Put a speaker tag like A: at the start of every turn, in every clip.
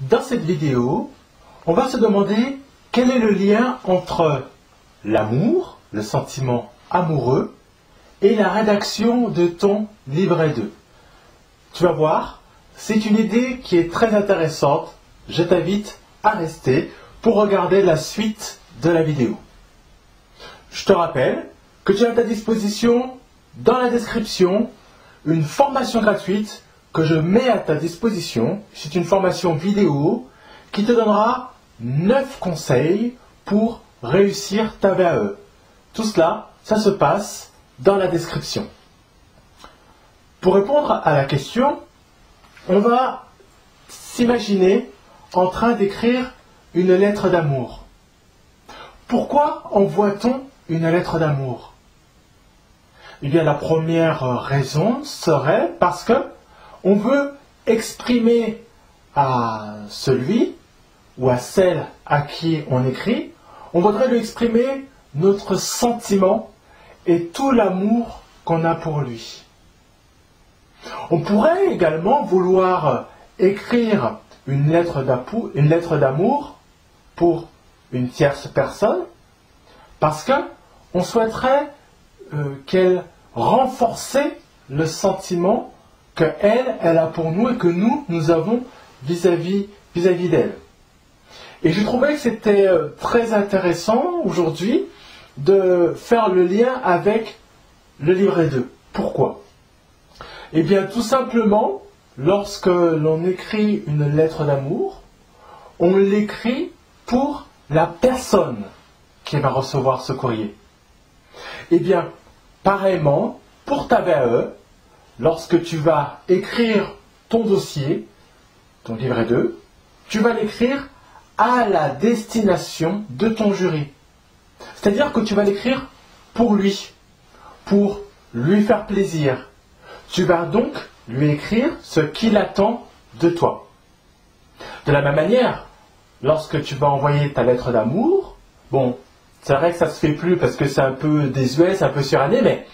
A: Dans cette vidéo, on va se demander quel est le lien entre l'amour, le sentiment amoureux, et la rédaction de ton livret 2. Tu vas voir, c'est une idée qui est très intéressante. Je t'invite à rester pour regarder la suite de la vidéo. Je te rappelle que tu as à ta disposition, dans la description, une formation gratuite que je mets à ta disposition. C'est une formation vidéo qui te donnera 9 conseils pour réussir ta VAE. Tout cela, ça se passe dans la description. Pour répondre à la question, on va s'imaginer en train d'écrire une lettre d'amour. Pourquoi envoie-t-on une lettre d'amour? Eh bien, la première raison serait parce que on veut exprimer à celui ou à celle à qui on écrit, on voudrait lui exprimer notre sentiment et tout l'amour qu'on a pour lui. On pourrait également vouloir écrire une lettre d'amour pour une tierce personne parce que on souhaiterait qu'elle renforce le sentiment qu'elle a pour nous et que nous avons vis-à-vis d'elle. Et je trouvais que c'était très intéressant aujourd'hui de faire le lien avec le livret 2. Pourquoi? Eh bien, tout simplement, lorsque l'on écrit une lettre d'amour, on l'écrit pour la personne qui va recevoir ce courrier. Eh bien, pareillement, pour ta VAE, lorsque tu vas écrire ton dossier, ton livret 2, tu vas l'écrire à la destination de ton jury. C'est-à-dire que tu vas l'écrire pour lui faire plaisir. Tu vas donc lui écrire ce qu'il attend de toi. De la même manière, lorsque tu vas envoyer ta lettre d'amour, bon, c'est vrai que ça se fait plus parce que c'est un peu désuet, c'est un peu suranné, mais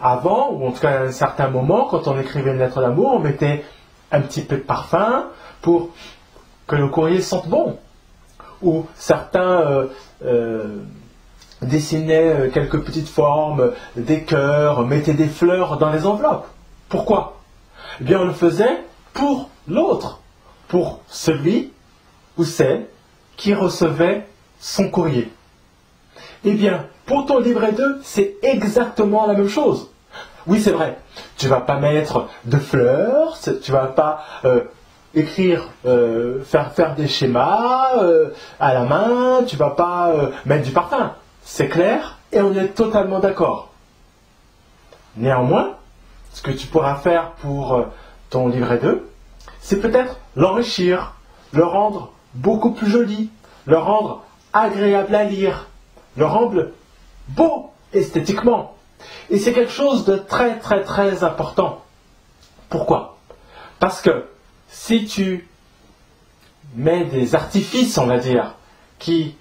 A: avant, ou en tout cas à un certain moment, quand on écrivait une lettre d'amour, on mettait un petit peu de parfum pour que le courrier sente bon. Ou certains dessinaient quelques petites formes, des cœurs, mettaient des fleurs dans les enveloppes. Pourquoi? Eh bien, on le faisait pour l'autre, pour celui ou celle qui recevait son courrier. Eh bien, pour ton livret 2, c'est exactement la même chose. Oui, c'est vrai, tu ne vas pas mettre de fleurs, tu ne vas pas écrire, faire des schémas à la main, tu ne vas pas mettre du parfum. C'est clair et on est totalement d'accord. Néanmoins, ce que tu pourras faire pour ton livret 2, c'est peut-être l'enrichir, le rendre beaucoup plus joli, le rendre agréable à lire, le rendre beau esthétiquement. Et c'est quelque chose de très très très important. Pourquoi? Parce que si tu mets des artifices, on va dire, qui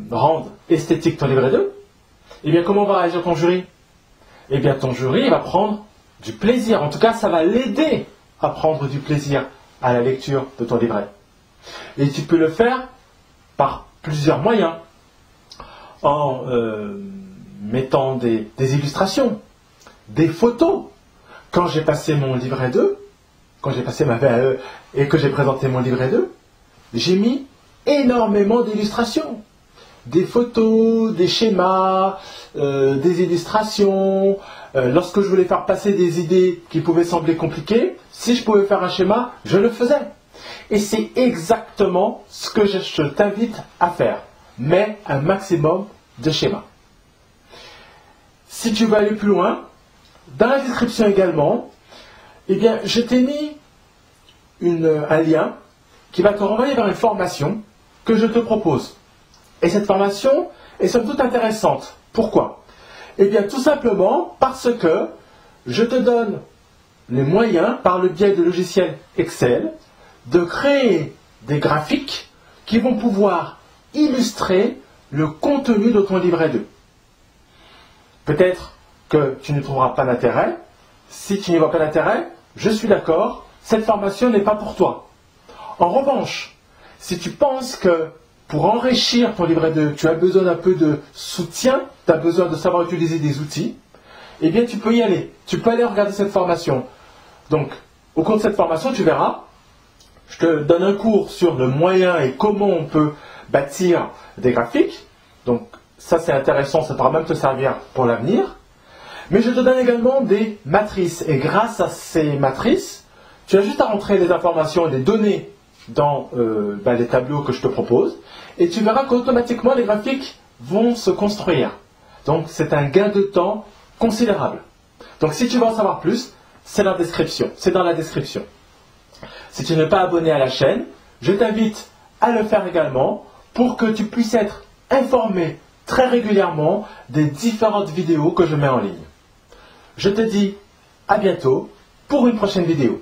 A: rendent esthétique ton livret 2, eh bien comment va réagir ton jury? Eh bien ton jury va prendre du plaisir. En tout cas, ça va l'aider à prendre du plaisir à la lecture de ton livret. Et tu peux le faire par plusieurs moyens. En mettant des illustrations, des photos. Quand j'ai passé mon livret 2, quand j'ai passé ma VAE et que j'ai présenté mon livret 2, j'ai mis énormément d'illustrations. Des photos, des schémas, des illustrations. Lorsque je voulais faire passer des idées qui pouvaient sembler compliquées, si je pouvais faire un schéma, je le faisais. Et c'est exactement ce que je t'invite à faire. Mets un maximum de schémas. Si tu veux aller plus loin, dans la description également, eh bien, je t'ai mis un lien qui va te renvoyer vers une formation que je te propose. Et cette formation est somme toute intéressante. Pourquoi? Eh bien, tout simplement parce que je te donne les moyens, par le biais de logiciels Excel, de créer des graphiques qui vont pouvoir illustrer le contenu de ton livret 2. Peut-être que tu ne trouveras pas d'intérêt. Si tu n'y vois pas d'intérêt, je suis d'accord, cette formation n'est pas pour toi. En revanche, si tu penses que pour enrichir ton livret 2, tu as besoin d'un peu de soutien, tu as besoin de savoir utiliser des outils, eh bien tu peux y aller. Tu peux aller regarder cette formation. Donc, au cours de cette formation, tu verras, je te donne un cours sur le moyen et comment on peut bâtir des graphiques. Donc, ça c'est intéressant, ça pourra même te servir pour l'avenir. Mais je te donne également des matrices. Et grâce à ces matrices, tu as juste à rentrer des informations et des données dans les tableaux que je te propose. Et tu verras qu'automatiquement, les graphiques vont se construire. Donc, c'est un gain de temps considérable. Donc, si tu veux en savoir plus, c'est dans la description. C'est dans la description. Si tu n'es pas abonné à la chaîne, je t'invite à le faire également pour que tu puisses être informé très régulièrement des différentes vidéos que je mets en ligne. Je te dis à bientôt pour une prochaine vidéo.